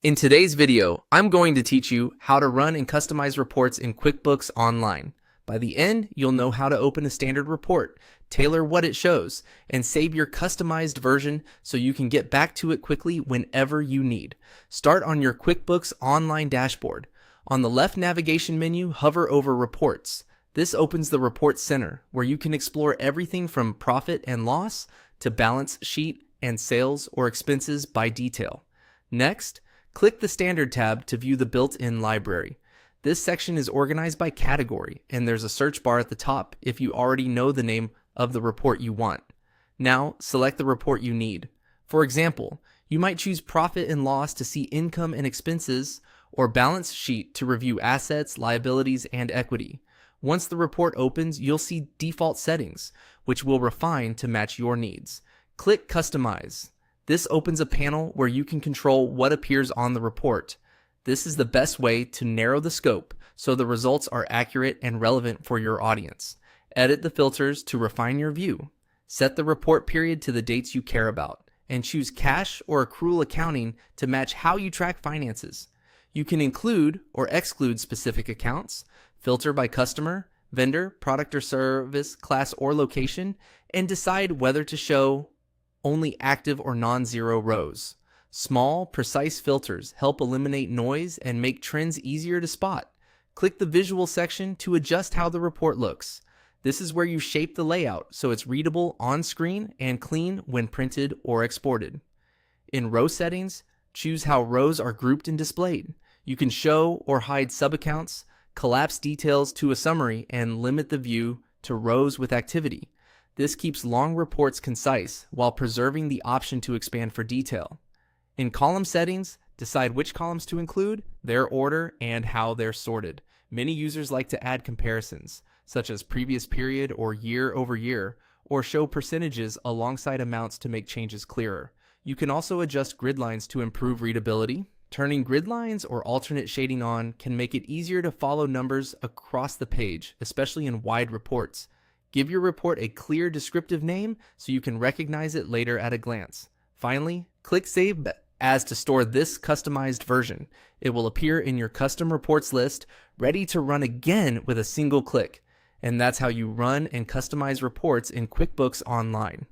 In today's video, I'm going to teach you how to run and customize reports in QuickBooks Online. By the end, you'll know how to open a standard report, tailor what it shows, and save your customized version so you can get back to it quickly whenever you need. Start on your QuickBooks Online dashboard. On the left navigation menu, hover over Reports. This opens the Report Center, where you can explore everything from profit and loss to balance sheet and sales or expenses by detail. Next, click the Standard tab to view the built-in library. This section is organized by category, and there's a search bar at the top if you already know the name of the report you want. Now, select the report you need. For example, you might choose Profit and Loss to see income and expenses, or Balance Sheet to review assets, liabilities, and equity. Once the report opens, you'll see default settings, which we'll refine to match your needs. Click Customize. This opens a panel where you can control what appears on the report. This is the best way to narrow the scope so the results are accurate and relevant for your audience. Edit the filters to refine your view. Set the report period to the dates you care about, and choose cash or accrual accounting to match how you track finances. You can include or exclude specific accounts, filter by customer, vendor, product or service, class or location, and decide whether to show only active or non-zero rows. Small, precise filters help eliminate noise and make trends easier to spot. Click the visual section to adjust how the report looks. This is where you shape the layout so it's readable on screen and clean when printed or exported. In row settings, choose how rows are grouped and displayed. You can show or hide subaccounts, collapse details to a summary, and limit the view to rows with activity. This keeps long reports concise while preserving the option to expand for detail. In column settings, decide which columns to include, their order, and how they're sorted. Many users like to add comparisons, such as previous period or year over year, or show percentages alongside amounts to make changes clearer. You can also adjust grid lines to improve readability. Turning grid lines or alternate shading on can make it easier to follow numbers across the page, especially in wide reports. Give your report a clear descriptive name so you can recognize it later at a glance. Finally, click Save As to store this customized version. It will appear in your custom reports list, ready to run again with a single click. And that's how you run and customize reports in QuickBooks Online.